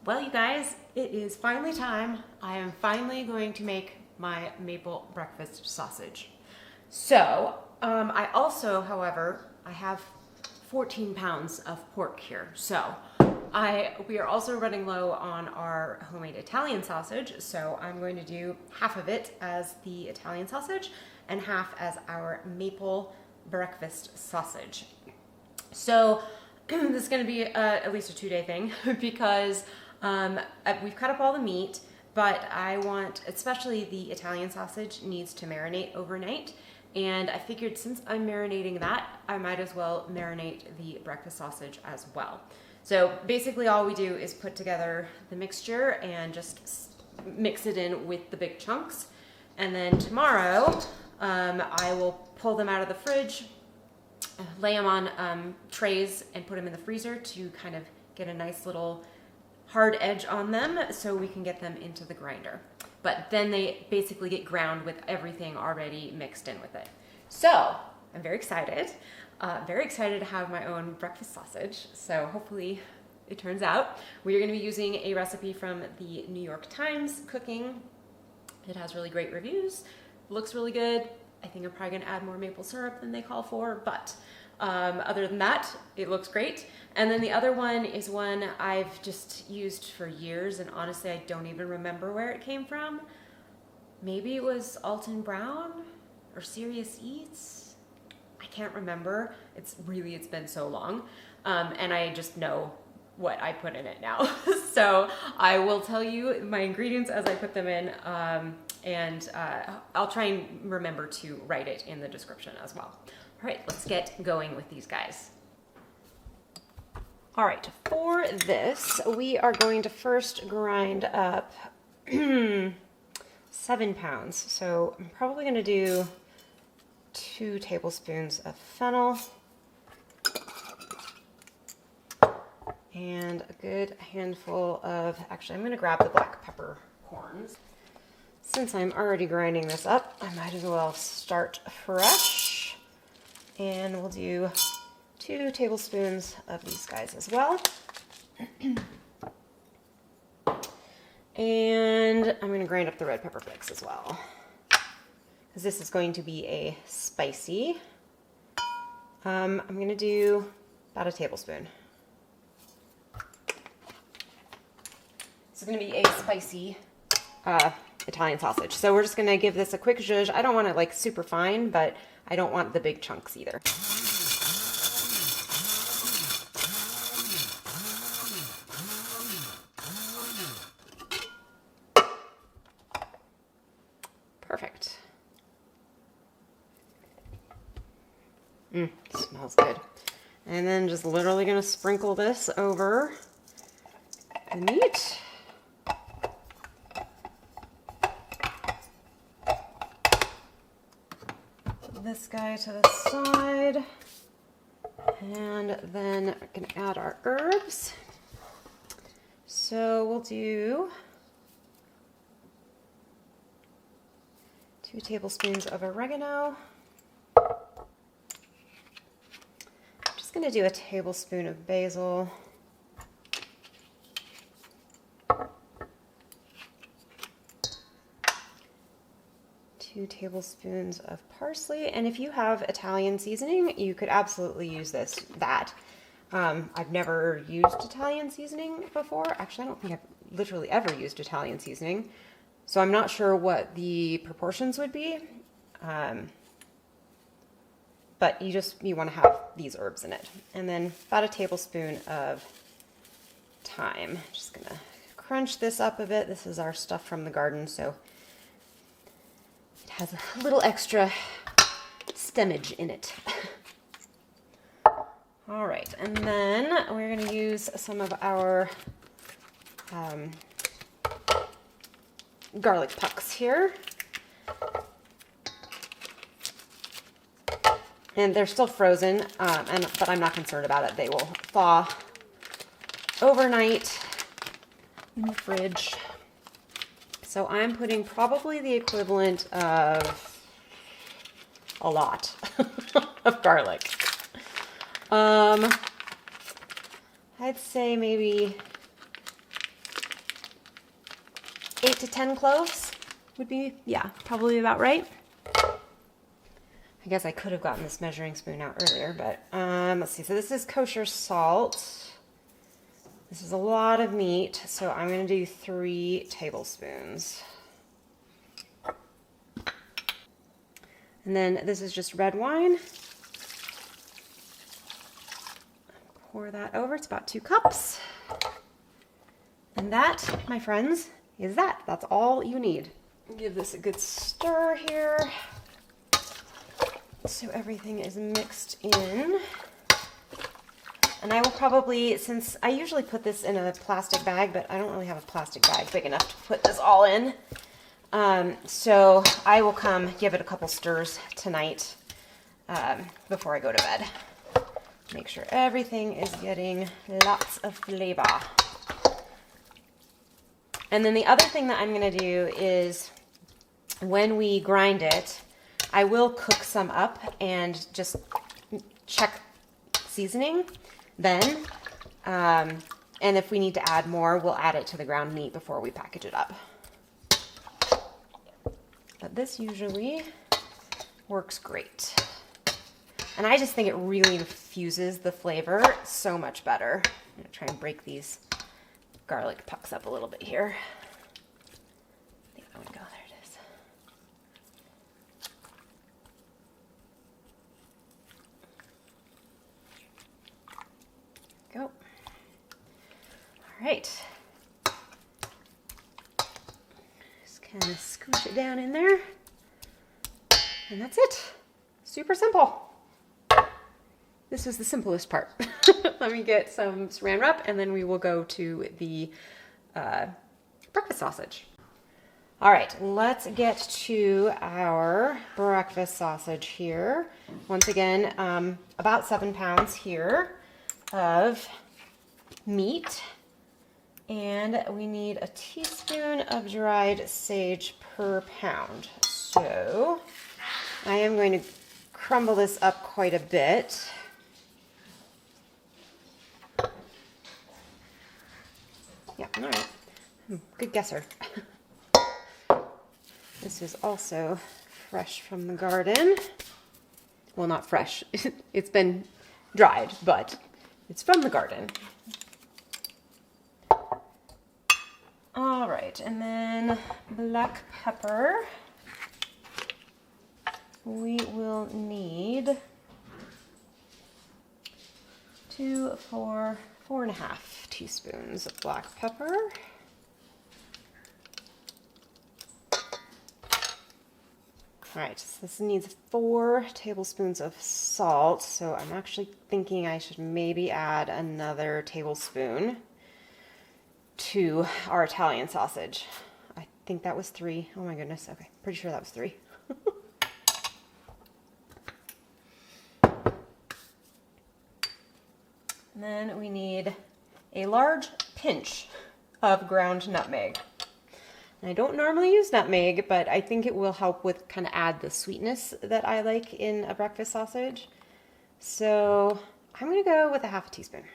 Well, you guys, it is finally time. I am finally going to make my maple breakfast sausage. So, I also, however, I have 14 pounds of pork here. So, we are also running low on our homemade Italian sausage. So, I'm going to do half of it as the Italian sausage and half as our maple breakfast sausage. So, this is going to be at least a 2-day thing because we've cut up all the meat, but I want, especially the Italian sausage, needs to marinate overnight. And I figured since I'm marinating that, I might as well marinate the breakfast sausage as well. So basically all we do is put together the mixture and just mix it in with the big chunks. And then tomorrow, I will pull them out of the fridge, lay them on trays and put them in the freezer to kind of get a nice little hard edge on them so we can get them into the grinder. But then they basically get ground with everything already mixed in with it. So I'm very excited to have my own breakfast sausage. So hopefully it turns out. We are going to be using a recipe from the New York Times cooking. It has really great reviews, looks really good. I think I'm probably going to add more maple syrup than they call for, but other than that, it looks great. And then the other one is one I've just used for years, and honestly, I don't even remember where it came from. Maybe it was Alton Brown or Serious Eats. I can't remember. It's been so long. And I just know what I put in it now. So I will tell you my ingredients as I put them in. And I'll try and remember to write it in the description as well. All right, let's get going with these guys. All right, for this, we are going to first grind up 7 pounds. So I'm probably going to do 2 tablespoons of fennel and a good handful of, actually, I'm going to grab the black pepper corns. Since I'm already grinding this up, I might as well start fresh. And we'll do 2 tablespoons of these guys as well. And I'm going to grind up the red pepper flakes as well, because this is going to be a spicy. I'm going to do about a tablespoon. This is going to be a spicy Italian sausage. So we're just going to give this a quick zhuzh. I don't want it like super fine, but I don't want the big chunks either. Perfect. Smells good. And then just literally going to sprinkle this over the meat. This guy to the side, and then we're going to add our herbs. So we'll do 2 tablespoons of oregano. I'm just going to do a tablespoon of basil. 2 tablespoons of parsley, and if you have Italian seasoning, you could absolutely use that. I've never used Italian seasoning before. Actually, I don't think I've literally ever used Italian seasoning, so I'm not sure what the proportions would be. But you want to have these herbs in it. And then about a tablespoon of thyme. Just gonna crunch this up a bit. This is our stuff from the garden, so has a little extra stemage in it. All right, and then we're going to use some of our garlic pucks here. And they're still frozen, but I'm not concerned about it. They will thaw overnight in the fridge. So I'm putting probably the equivalent of a lot of garlic. I'd say maybe 8 to 10 cloves would be, yeah, probably about right. I guess I could have gotten this measuring spoon out earlier, but let's see. So this is kosher salt. This is a lot of meat, so I'm going to do 3 tablespoons. And then this is just red wine. Pour that over. It's about 2 cups. And that, my friends, is that. That's all you need. Give this a good stir here, so everything is mixed in. And I will probably, since I usually put this in a plastic bag, but I don't really have a plastic bag big enough to put this all in. So I will come give it a couple stirs tonight before I go to bed. Make sure everything is getting lots of flavor. And then the other thing that I'm going to do is when we grind it, I will cook some up and just check seasoning then. And if we need to add more, we'll add it to the ground meat before we package it up. But this usually works great. And I just think it really infuses the flavor so much better. I'm going to try and break these garlic pucks up a little bit here. I think that would go. There it is. Go. All right. Just kind of scoosh it down in there. And that's it. Super simple. This was the simplest part. Let me get some saran wrap and then we will go to the breakfast sausage. All right, let's get to our breakfast sausage here. Once again, about 7 pounds here of meat. And we need a teaspoon of dried sage per pound. So I am going to crumble this up quite a bit. Yeah, all right. Good guesser. This is also fresh from the garden. Well, not fresh. It's been dried, but it's from the garden. All right, and then black pepper. We will need 4.5 teaspoons of black pepper. All right, so this needs 4 tablespoons of salt, so I'm actually thinking I should maybe add another tablespoon to our Italian sausage. I think that was 3. Oh my goodness, okay, pretty sure that was 3. And then we need a large pinch of ground nutmeg. And I don't normally use nutmeg, but I think it will help with kind of add the sweetness that I like in a breakfast sausage. So I'm going to go with 1/2 teaspoon.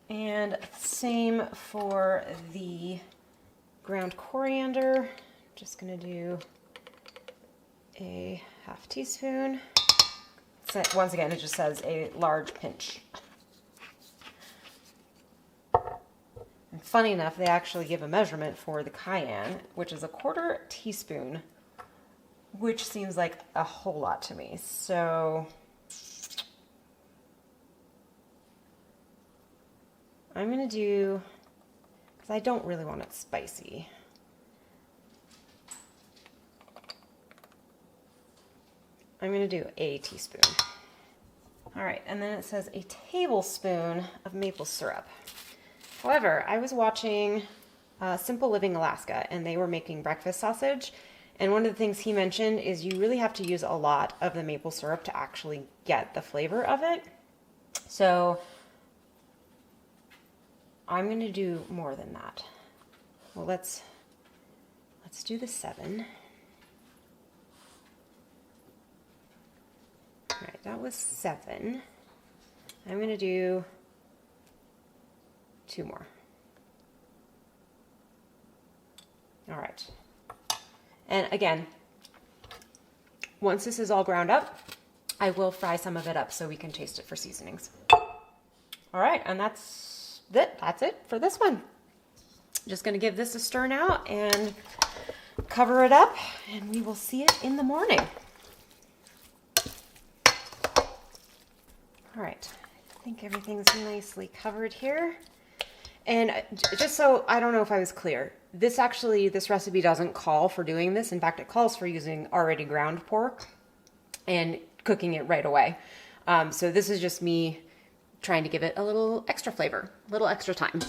And same for the ground coriander. Just going to do a 1/2 teaspoon. So once again, it just says a large pinch. And funny enough, they actually give a measurement for the cayenne, which is 1/4 teaspoon, which seems like a whole lot to me. So I'm going to do, because I don't really want it spicy. I'm going to do a teaspoon. All right, and then it says a tablespoon of maple syrup. However, I was watching Simple Living Alaska, and they were making breakfast sausage. And one of the things he mentioned is you really have to use a lot of the maple syrup to actually get the flavor of it. So I'm going to do more than that. Well, let's do the 7. All right, that was 7. I'm going to do 2 more. All right. And again, once this is all ground up, I will fry some of it up so we can taste it for seasonings. All right, and that's it. That's it for this one. Just gonna give this a stir now and cover it up, and we will see it in the morning. All right, I think everything's nicely covered here. And just so, I don't know if I was clear, this recipe doesn't call for doing this. In fact, it calls for using already ground pork and cooking it right away. So this is just me trying to give it a little extra flavor, a little extra time.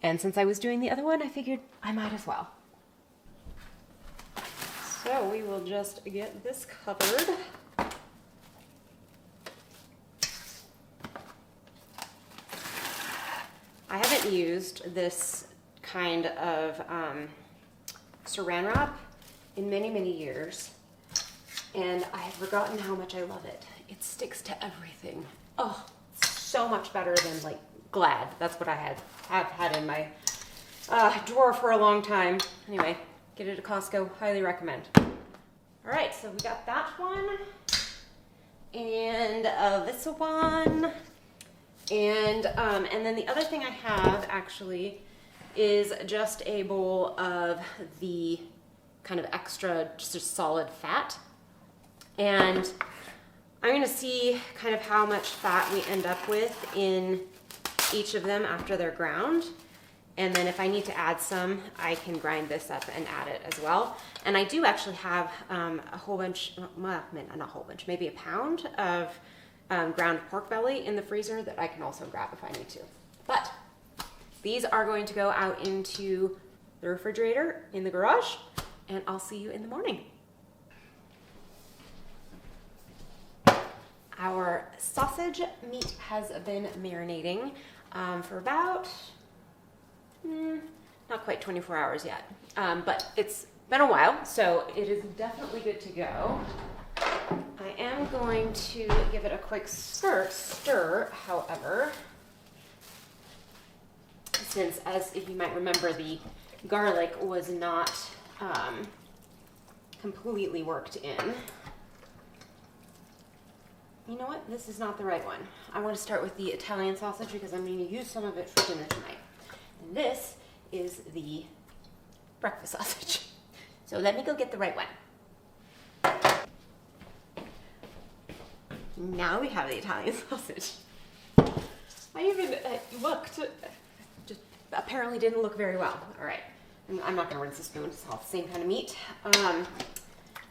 And since I was doing the other one, I figured I might as well. So we will just get this covered. I haven't used this kind of saran wrap in many, many years, and I have forgotten how much I love it. It sticks to everything. Oh, so much better than like Glad. That's what I have had in my drawer for a long time. Anyway, get it at Costco. Highly recommend. All right, so we got that one, and this one. And then the other thing I have actually is just a bowl of the kind of extra, just a solid fat. And I'm gonna see kind of how much fat we end up with in each of them after they're ground. And then if I need to add some, I can grind this up and add it as well. And I do actually have a whole bunch, well, not a whole bunch, maybe a pound of ground pork belly in the freezer that I can also grab if I need to. But these are going to go out into the refrigerator in the garage, and I'll see you in the morning. Our sausage meat has been marinating for about, not quite 24 hours yet, but it's been a while, so it is definitely good to go. I am going to give it a quick stir, however, since, as if you might remember, the garlic was not completely worked in. You know what? This is not the right one. I want to start with the Italian sausage because I'm going to use some of it for dinner tonight. And this is the breakfast sausage. So let me go get the right one. Now we have the Italian sausage. I even looked, just apparently didn't look very well. All right, I'm not gonna rinse the spoon, it's all the same kind of meat.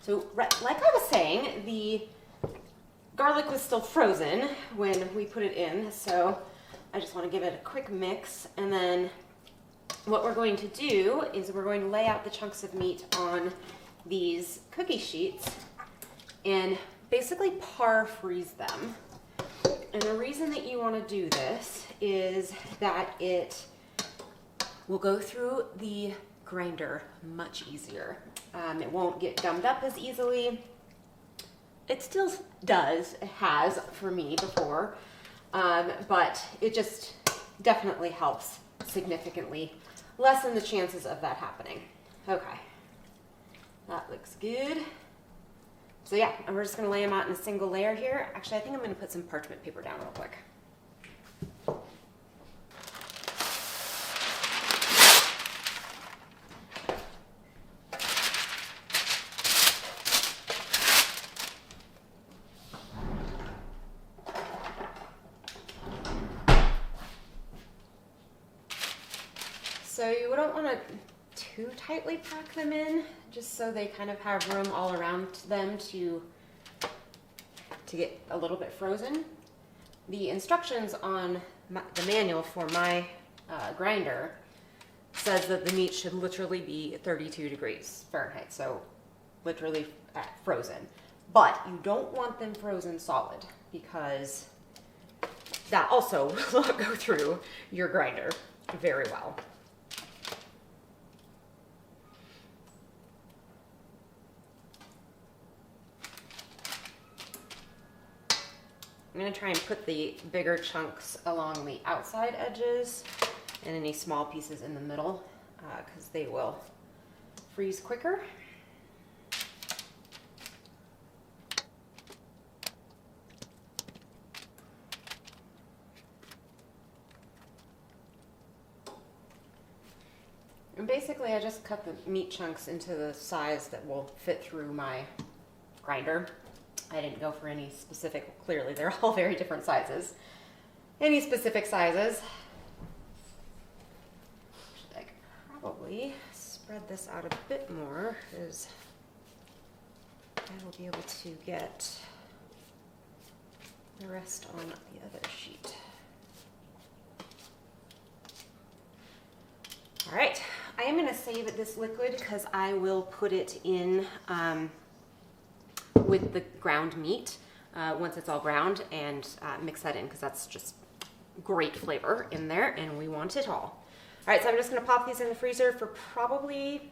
So like I was saying, the garlic was still frozen when we put it in, so I just wanna give it a quick mix, and then what we're going to do is we're going to lay out the chunks of meat on these cookie sheets and basically par freeze them. And the reason that you want to do this is that it will go through the grinder much easier. It won't get gummed up as easily. It still does, it has for me before, but it just definitely helps significantly lessen the chances of that happening. Okay, that looks good. So yeah, and we're just gonna lay them out in a single layer here. Actually, I think I'm gonna put some parchment paper down real quick. So you don't want to too tightly pack them in, just so they kind of have room all around them to get a little bit frozen. The instructions on the manual for my grinder says that the meat should literally be 32 degrees Fahrenheit, so literally frozen. But you don't want them frozen solid because that also will not go through your grinder very well. I'm going to try and put the bigger chunks along the outside edges and any small pieces in the middle because they will freeze quicker. And basically I just cut the meat chunks into the size that will fit through my grinder. I didn't go for any specific, clearly they're all very different sizes. Any specific sizes. I could probably spread this out a bit more because I will be able to get the rest on the other sheet. All right, I am gonna save this liquid because I will put it in with the ground meat once it's all ground and mix that in because that's just great flavor in there and we want it all. All right, so I'm just gonna pop these in the freezer for probably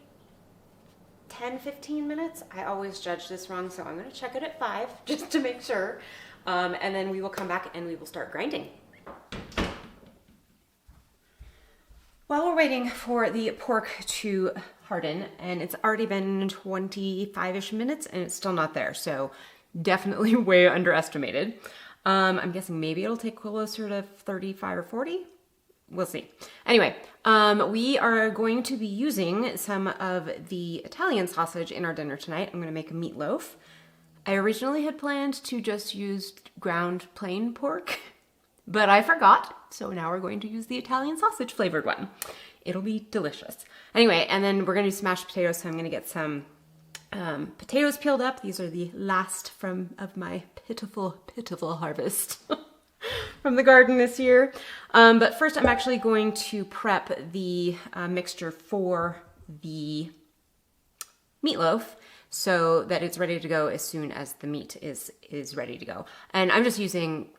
10-15 minutes. I always judge this wrong, so I'm gonna check it at 5 just to make sure. And then we will come back and we will start grinding. While we're waiting for the pork to harden, and it's already been 25-ish minutes and it's still not there, so definitely way underestimated. I'm guessing maybe it'll take closer to 35 or 40. We'll see. Anyway, we are going to be using some of the Italian sausage in our dinner tonight. I'm gonna make a meatloaf. I originally had planned to just use ground plain pork, but I forgot, so now we're going to use the Italian sausage flavored one. It'll be delicious. Anyway, and then we're gonna do smashed potatoes, so I'm gonna get some potatoes peeled up. These are the last of my pitiful harvest from the garden this year. But first I'm actually going to prep the mixture for the meatloaf so that it's ready to go as soon as the meat is ready to go. And I'm just using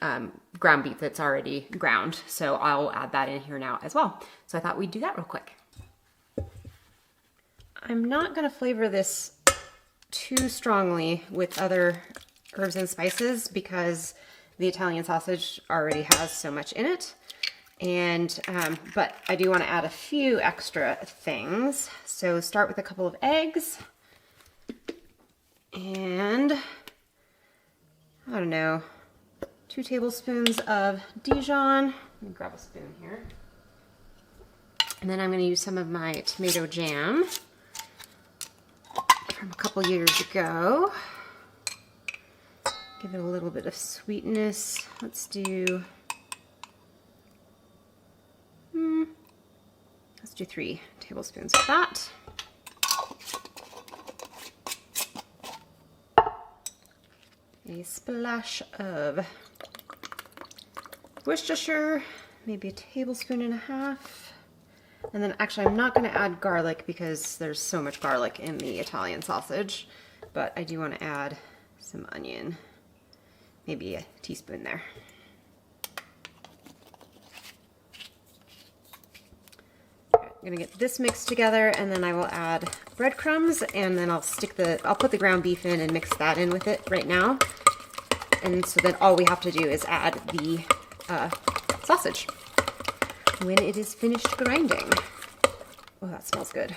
ground beef that's already ground, so I'll add that in here now as well. So I thought we'd do that real quick. I'm not gonna flavor this too strongly with other herbs and spices because the Italian sausage already has so much in it. And, but I do wanna add a few extra things. So start with a couple of eggs. And, I don't know, 2 tablespoons of Dijon. Let me grab a spoon here. And then I'm gonna use some of my tomato jam from a couple years ago. Give it a little bit of sweetness. Let's do, let's do 3 tablespoons of that. A splash of Worcestershire, maybe a tablespoon and a half. And then actually I'm not gonna add garlic because there's so much garlic in the Italian sausage, but I do wanna add some onion, maybe a teaspoon there. I'm gonna get this mixed together and then I will add breadcrumbs and then I'll put the ground beef in and mix that in with it right now. And so then all we have to do is add the sausage when it is finished grinding. Oh, that smells good.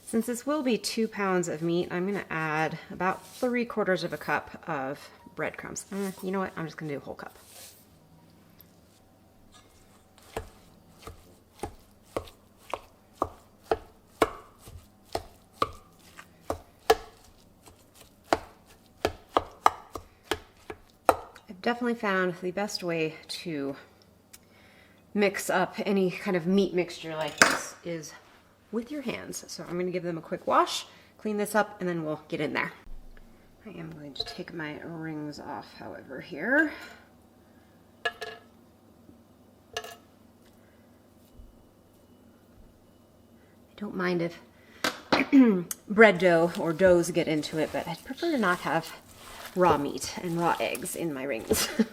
Since this will be 2 pounds of meat, I'm gonna add about 3/4 of a cup of breadcrumbs. You know what, I'm just gonna do a whole cup. Definitely found the best way to mix up any kind of meat mixture like this is with your hands. So I'm going to give them a quick wash, clean this up, and then we'll get in there. I am going to take my rings off, however, here. I don't mind if bread dough or doughs get into it, but I'd prefer to not have raw meat and raw eggs in my rings. You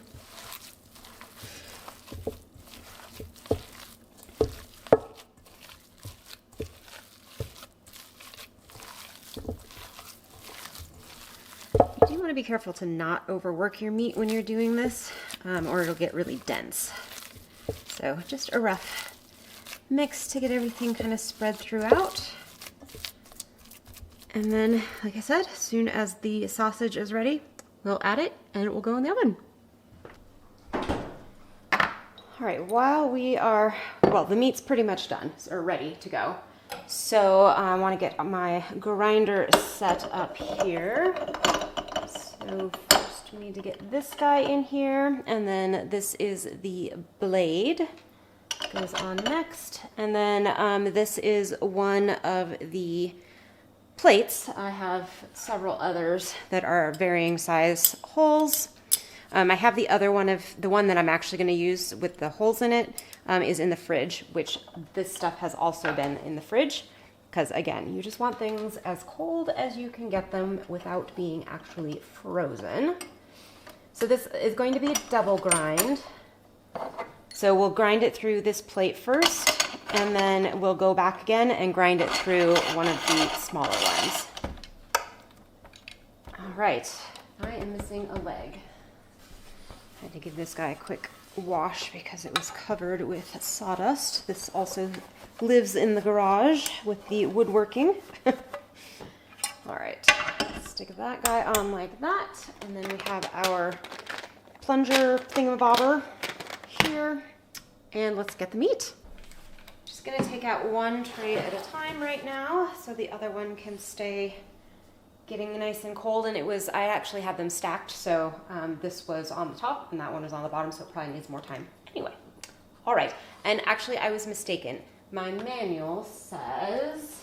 do want to be careful to not overwork your meat when you're doing this, or it'll get really dense. So just a rough mix to get everything kind of spread throughout. And then, like I said, as soon as the sausage is ready, we'll add it and it will go in the oven. All right, while we are, well, the meat's pretty much done or ready to go. So I want to get my grinder set up here. So first we need to get this guy in here, and then this is the blade. Goes on next, and then this is one of the plates. I have several others that are varying size holes. I have the other one the one that I'm actually going to use with the holes in it is in the fridge, which this stuff has also been in the fridge because, again, you just want things as cold as you can get them without being actually frozen. So this is going to be a double grind. So we'll grind it through this plate first, and then we'll go back again and grind it through one of the smaller ones. All right, I am missing a leg. I had to give this guy a quick wash because it was covered with sawdust. This also lives in the garage with the woodworking. All right, stick that guy on like that, and then we have our plunger thingamabobber here, and let's get the meat. Just gonna take out one tray at a time right now so the other one can stay getting nice and cold. And I actually had them stacked, so this was on the top and that one was on the bottom, so it probably needs more time. Anyway, all right, and actually I was mistaken. My manual says,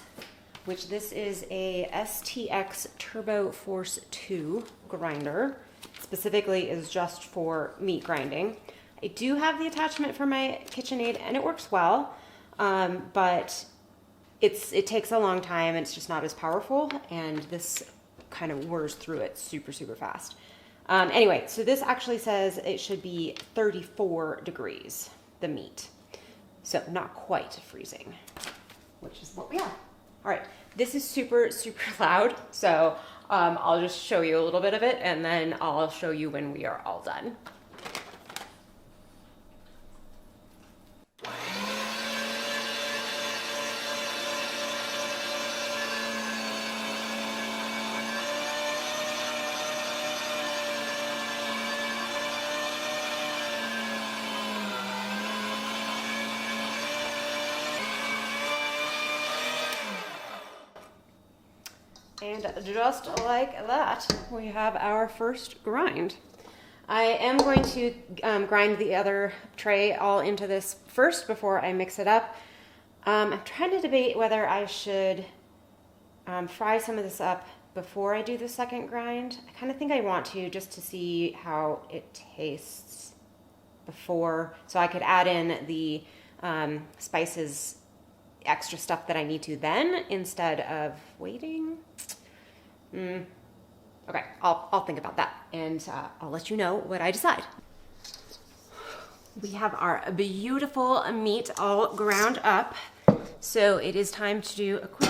which this is a STX Turbo Force 2 grinder, specifically is just for meat grinding. I do have the attachment for my KitchenAid and it works well, but it takes a long time and it's just not as powerful, and this kind of whirs through it super, super fast. Anyway, so this actually says it should be 34 degrees, the meat. So not quite freezing, which is what we are. All right, this is super, super loud, so I'll just show you a little bit of it and then I'll show you when we are all done. And just like that, we have our first grind. I am going to grind the other tray all into this first before I mix it up. I'm trying to debate whether I should fry some of this up before I do the second grind. I kind of think I want to, just to see how it tastes before, so I could add in the spices, extra stuff that I need to then, instead of waiting. Okay, I'll think about that, and I'll let you know what I decide. We have our beautiful meat all ground up, so it is time to do a quick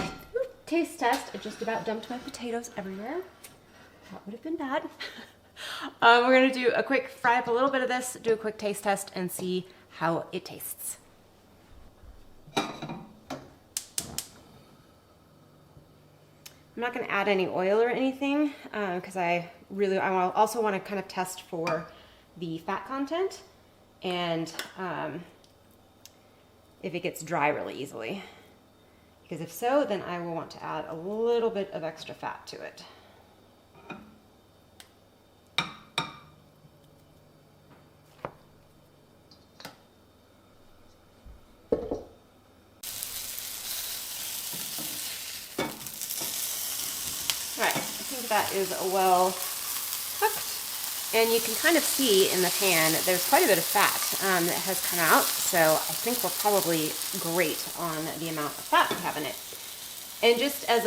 taste test. I just about dumped my potatoes everywhere. That would have been bad. We're gonna do a quick fry up a little bit of this, do a quick taste test, and see how it tastes. I'm not going to add any oil or anything because I also want to kind of test for the fat content and if it gets dry really easily. Because if so, then I will want to add a little bit of extra fat to it. That is well cooked, and you can kind of see in the pan there's quite a bit of fat that has come out, so I think we're probably great on the amount of fat we have in it. And just as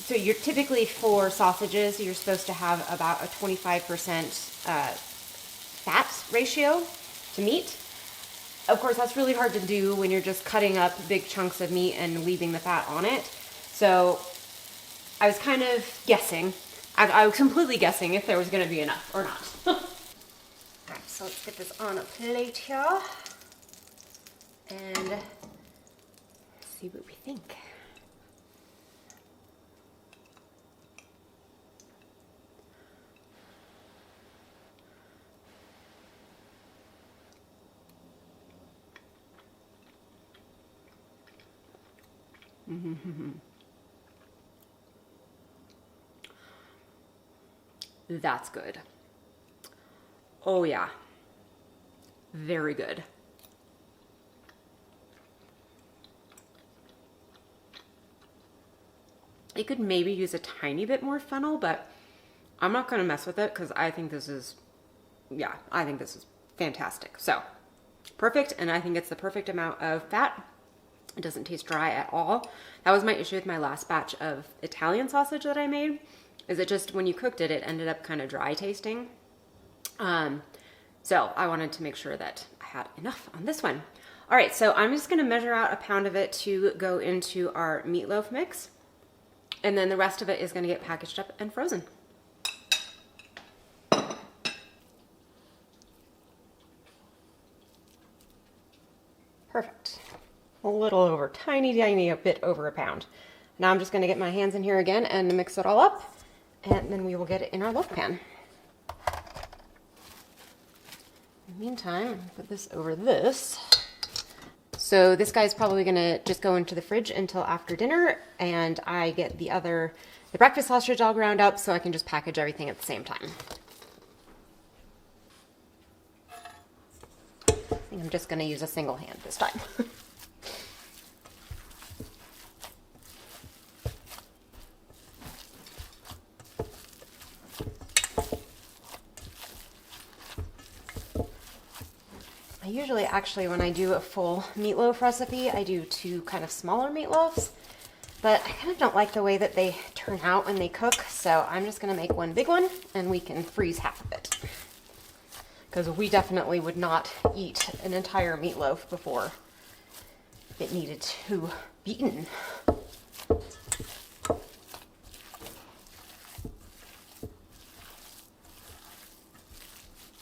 so you're typically, for sausages, you're supposed to have about a 25% fat ratio to meat. Of course, that's really hard to do when you're just cutting up big chunks of meat and leaving the fat on it. So I was kind of guessing. I was completely guessing if there was going to be enough or not. Alright, so let's get this on a plate here. and see what we think. That's good. Oh yeah, very good. It could maybe use a tiny bit more fennel, but I'm not gonna mess with it because I think this is, yeah, I think this is fantastic. So perfect, and I think it's the perfect amount of fat. It doesn't taste dry at all. That was my issue with my last batch of Italian sausage that I made, is it just, when you cooked it, it ended up kind of dry tasting. So I wanted to make sure that I had enough on this one. All right, so I'm just gonna measure out a pound of it to go into our meatloaf mix. And then the rest of it is gonna get packaged up and frozen. Perfect. A little over, tiny a bit over a pound. Now I'm just gonna get my hands in here again and mix it all up, and then we will get it in our loaf pan. In the meantime, put this over this. So this guy's probably gonna just go into the fridge until after dinner, and I get the breakfast sausage all ground up so I can just package everything at the same time. I think I'm just gonna use a single hand this time. I usually, actually, when I do a full meatloaf recipe, I do 2 kind of smaller meatloaves, but I kind of don't like the way that they turn out when they cook, so I'm just gonna make one big one, and we can freeze half of it. Because we definitely would not eat an entire meatloaf before it needed to be eaten.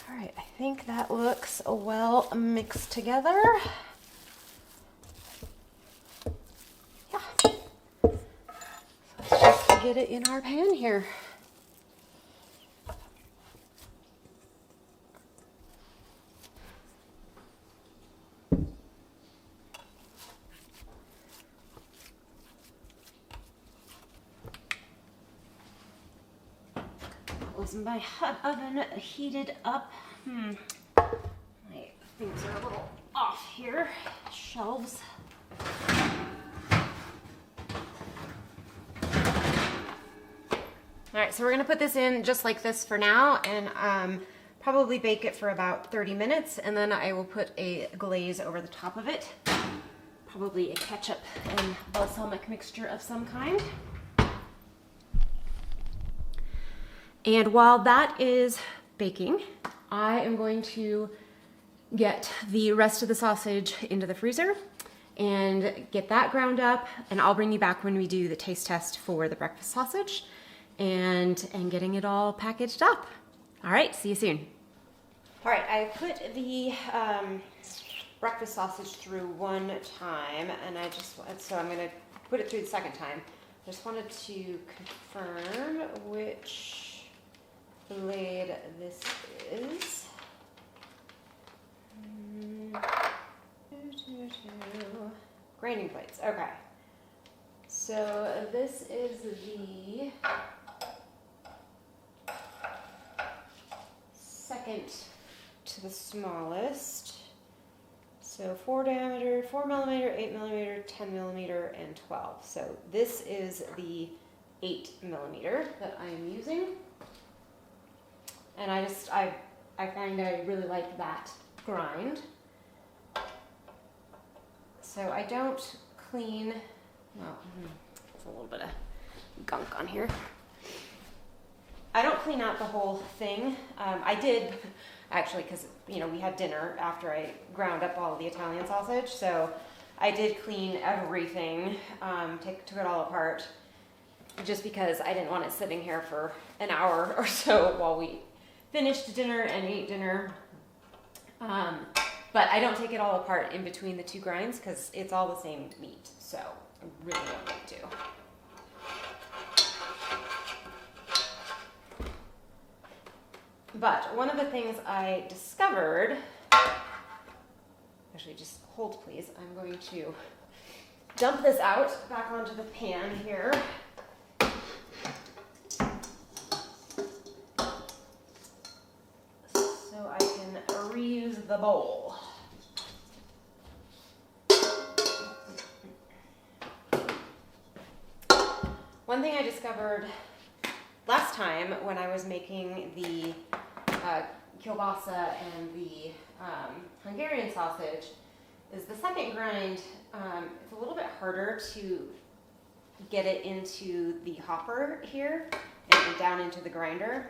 All right, I think that looks well mixed together. Yeah. So let's just get it in our pan here. Was my hot oven heated up? My things are a little off here. Shelves. All right, so we're gonna put this in just like this for now, and probably bake it for about 30 minutes, and then I will put a glaze over the top of it. Probably a ketchup and balsamic mixture of some kind. And while that is baking, I am going to get the rest of the sausage into the freezer and get that ground up, and I'll bring you back when we do the taste test for the breakfast sausage and getting it all packaged up. All right, see you soon. All right, I put the breakfast sausage through one time, and so I'm gonna put it through the second time. I just wanted to confirm which blade this is. Grinding blades, okay. So this is the second to the smallest. So 4 diameter, 4 millimeter, 8 millimeter, 10 millimeter, and 12. So this is the 8 millimeter that I am using. And I find I really like that grind. So I don't clean, well, there's a little bit of gunk on here. I don't clean out the whole thing. I did, actually, because, we had dinner after I ground up all the Italian sausage, so I did clean everything, took it all apart, just because I didn't want it sitting here for an hour or so while we finished dinner and ate dinner. But I don't take it all apart in between the two grinds because it's all the same meat. So I really don't need to. But one of the things I discovered, actually just hold please, I'm going to dump this out back onto the pan here. So I can reuse the bowl. One thing I discovered last time when I was making the kielbasa and the Hungarian sausage is the second grind, it's a little bit harder to get it into the hopper here and down into the grinder.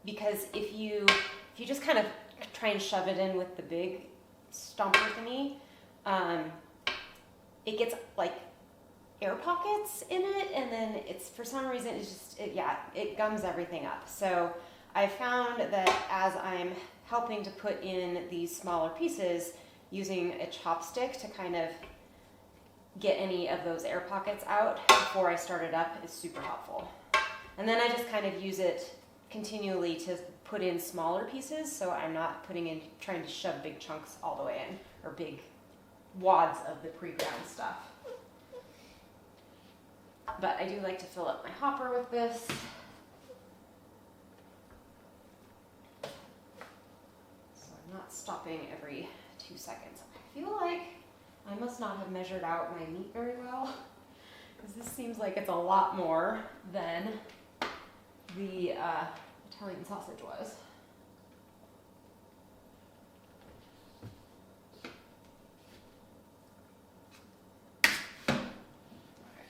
Because if you just kind of try and shove it in with the big stomper thingy, it gets like air pockets in it, and then it's, for some reason, it's just, it gums everything up. So I found that as I'm helping to put in these smaller pieces, using a chopstick to kind of get any of those air pockets out before I start it up is super helpful. And then I just kind of use it continually to put in smaller pieces, so I'm not trying to shove big chunks all the way in, or big wads of the pre-ground stuff. But I do like to fill up my hopper with this. So I'm not stopping every 2 seconds. I feel like I must not have measured out my meat very well, because this seems like it's a lot more than the Italian sausage was.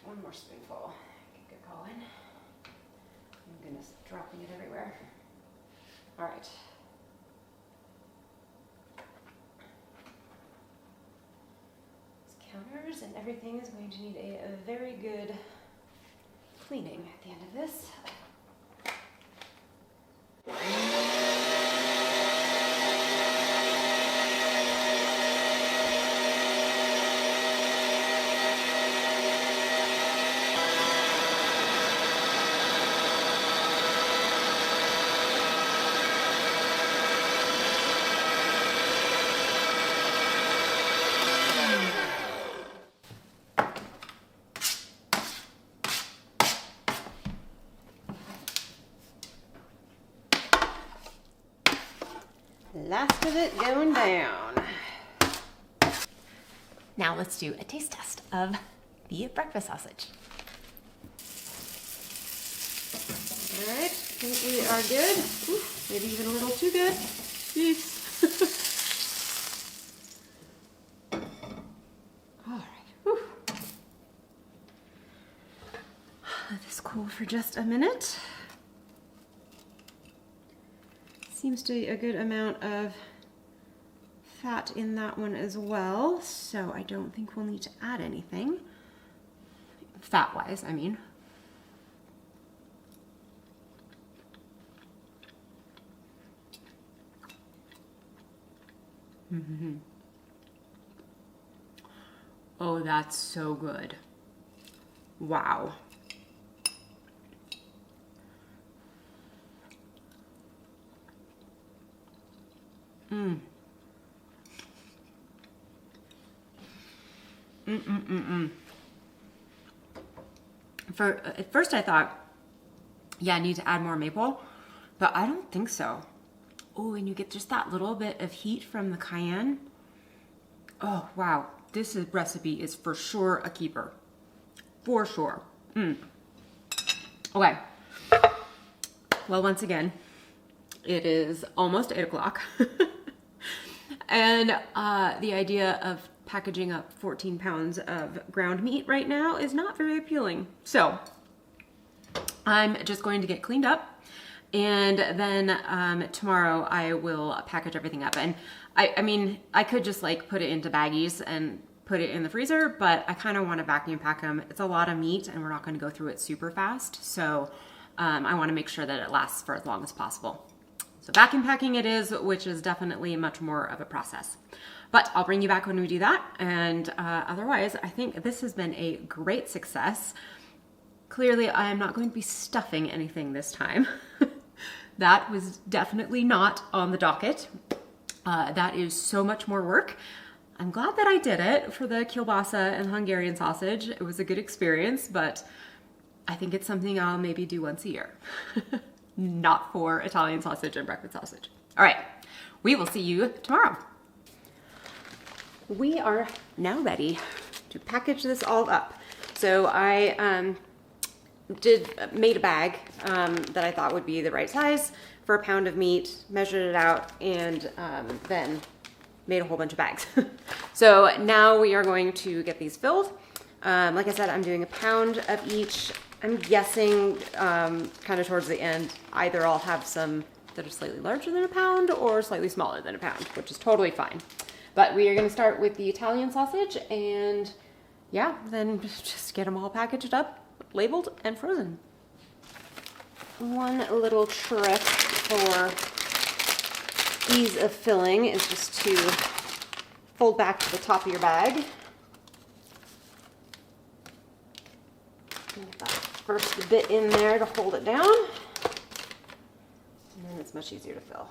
One more spoonful. I can get going. Oh goodness, dropping it everywhere. All right. These counters and everything is going to need a very good cleaning at the end of this. Last of it going down. Now let's do a taste test of the breakfast sausage. All right, I think we are good. Ooh, maybe even a little too good. Jeez. All right. Whew. Let this cool for just a minute. Seems to be a good amount of fat in that one as well, so I don't think we'll need to add anything. Fat-wise, I mean. Mm-hmm. Oh, that's so good. Wow. Mm. At first I thought, yeah, I need to add more maple, but I don't think so. Oh, and you get just that little bit of heat from the cayenne. Oh, wow. This recipe is for sure a keeper. For sure. Okay. Well, once again, it is almost 8 o'clock. And the idea of packaging up 14 pounds of ground meat right now is not very appealing. So I'm just going to get cleaned up, and then tomorrow I will package everything up. And I mean, I could just like put it into baggies and put it in the freezer, but I kind of want to vacuum pack them. It's a lot of meat and we're not going to go through it super fast. So I want to make sure that it lasts for as long as possible. So vacuum packing it is, which is definitely much more of a process. But I'll bring you back when we do that. And otherwise, I think this has been a great success. Clearly, I am not going to be stuffing anything this time. That was definitely not on the docket. That is so much more work. I'm glad that I did it for the kielbasa and Hungarian sausage. It was a good experience, but I think it's something I'll maybe do once a year. Not for Italian sausage and breakfast sausage. All right, we will see you tomorrow. We are now ready to package this all up. So I made a bag that I thought would be the right size for a pound of meat, measured it out, and then made a whole bunch of bags. So now we are going to get these filled. Like I said, I'm doing a pound of each. I'm guessing kind of towards the end, either I'll have some that are slightly larger than a pound or slightly smaller than a pound, which is totally fine. But we are going to start with the Italian sausage, and yeah, then just get them all packaged up, labeled, and frozen. One little trick for ease of filling is just to fold back to the top of your bag. Get that first bit in there to hold it down, and then it's much easier to fill.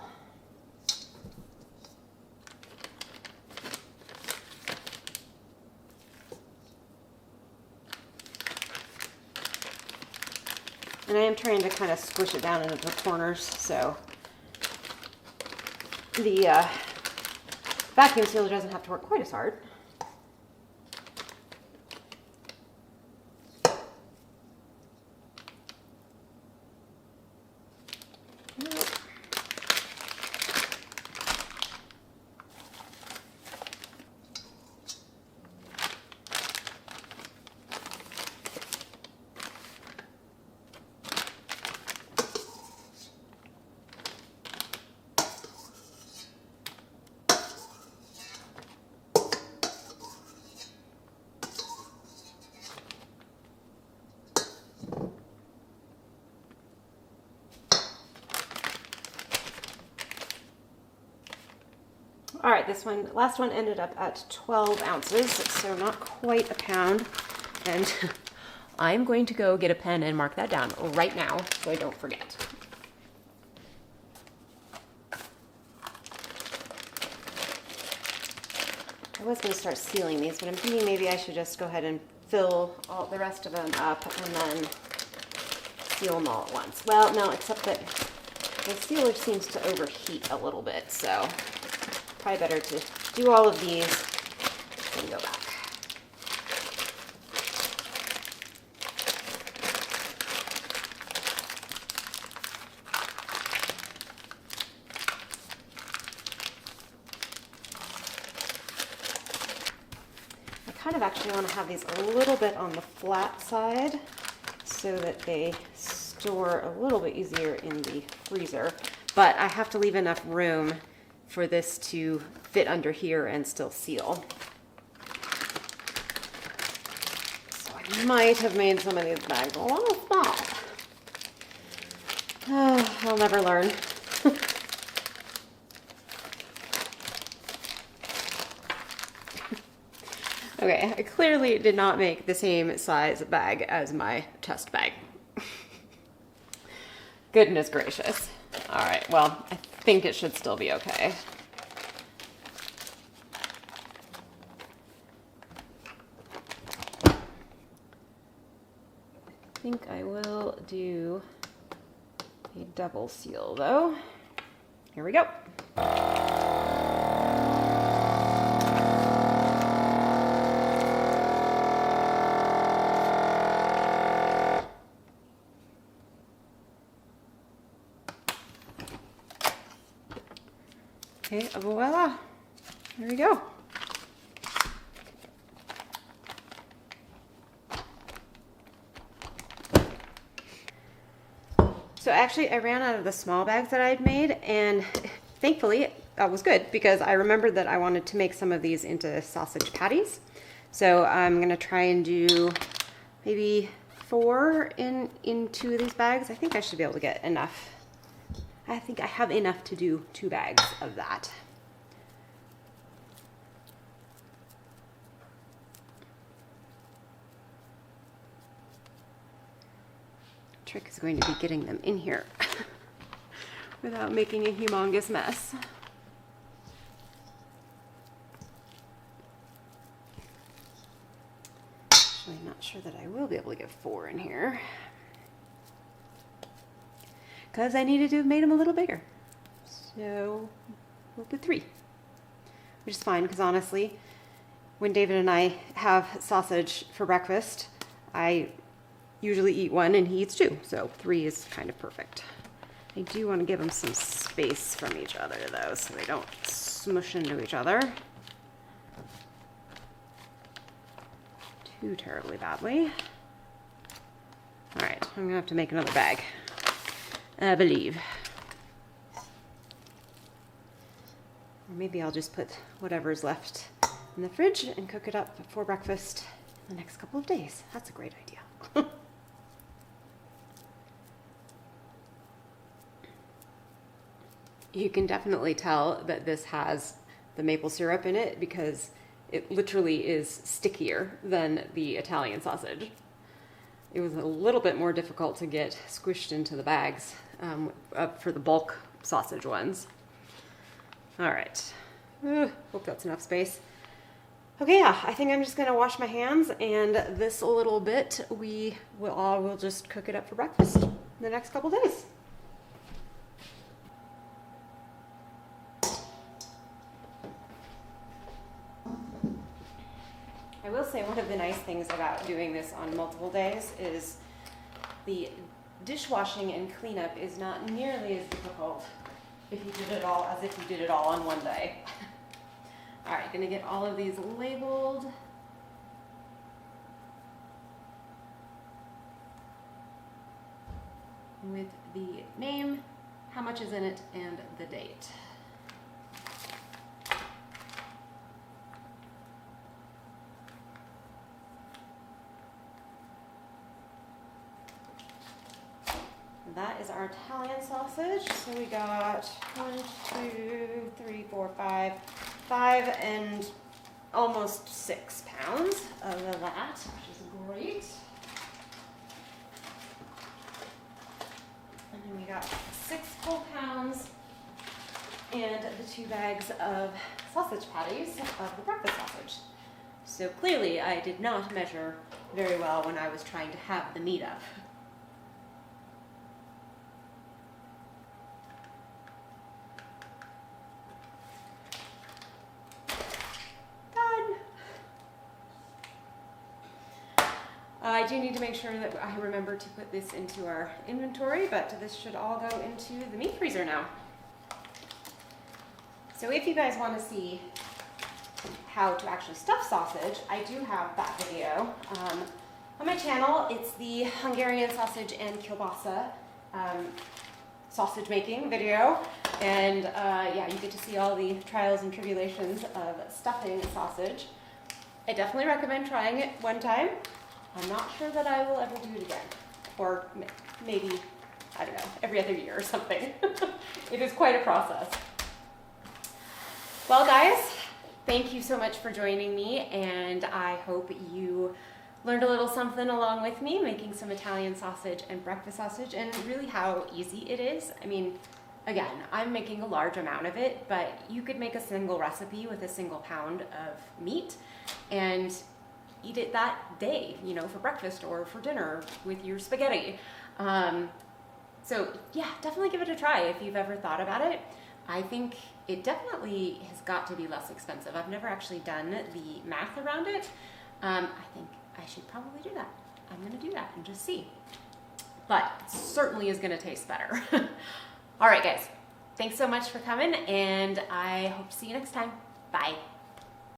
And I am trying to kind of squish it down into the corners, so the vacuum sealer doesn't have to work quite as hard. All right, this one, last one ended up at 12 ounces, so not quite a pound. And I'm going to go get a pen and mark that down right now so I don't forget. I was going to start sealing these, but I'm thinking maybe I should just go ahead and fill all the rest of them up and then seal them all at once. Well, no, except that the sealer seems to overheat a little bit, so probably better to do all of these and go back. I kind of actually want to have these a little bit on the flat side so that they store a little bit easier in the freezer, but I have to leave enough room for this to fit under here and still seal. So I might have made some of these bags a little small. I'll never learn. Okay, I clearly did not make the same size bag as my test bag. Goodness gracious. All right, well, I think it should still be okay. I think I will do a double seal though. Here we go. Okay, voila, there we go. So actually I ran out of the small bags that I had made, and thankfully that was good because I remembered that I wanted to make some of these into sausage patties. So I'm gonna try and do maybe 4 in 2 of these bags. I think I should be able to get enough. I think I have enough to do 2 bags of that. Trick is going to be getting them in here without making a humongous mess. Actually, I'm not sure that I will be able to get 4 in here because I needed to have made them a little bigger. So we'll put 3, which is fine because honestly, when David and I have sausage for breakfast, I usually eat 1 and he eats 2, so 3 is kind of perfect. I do want to give them some space from each other though, so they don't smush into each other too terribly badly. All right, I'm gonna have to make another bag, I believe. Or maybe I'll just put whatever's left in the fridge and cook it up for breakfast in the next couple of days. That's a great idea. You can definitely tell that this has the maple syrup in it because it literally is stickier than the Italian sausage. It was a little bit more difficult to get squished into the bags for the bulk sausage ones. All right, hope that's enough space. Okay, yeah, I think I'm just gonna wash my hands, and this little bit we'll just cook it up for breakfast in the next couple days. I will say one of the nice things about doing this on multiple days is the dishwashing and cleanup is not nearly as difficult if you did it all as if you did it all on one day. All right, gonna get all of these labeled. With the name, how much is in it, and the date. That is our Italian sausage. So we got 1, 2, 3, 4, 5 and almost 6 pounds of that, which is great. And then we got 6 full pounds and the 2 bags of sausage patties of the breakfast sausage. So clearly I did not measure very well when I was trying to have the meat up. I do need to make sure that I remember to put this into our inventory, but this should all go into the meat freezer now. So if you guys want to see how to actually stuff sausage, I do have that video on my channel. It's the Hungarian sausage and kielbasa sausage making video. And yeah, you get to see all the trials and tribulations of stuffing sausage. I definitely recommend trying it one time. I'm not sure that I will ever do it again, or maybe, I don't know, every other year or something. It is quite a process. Well, guys, thank you so much for joining me, and I hope you learned a little something along with me, making some Italian sausage and breakfast sausage, and really how easy it is. I mean, again, I'm making a large amount of it, but you could make a single recipe with a single pound of meat, and eat it that day, you know, for breakfast or for dinner with your spaghetti. So yeah, definitely give it a try if you've ever thought about it. I think it definitely has got to be less expensive. I've never actually done the math around it. I think I should probably do that. I'm gonna do that and just see. But it certainly is gonna taste better. All right, guys, thanks so much for coming, and I hope to see you next time. Bye.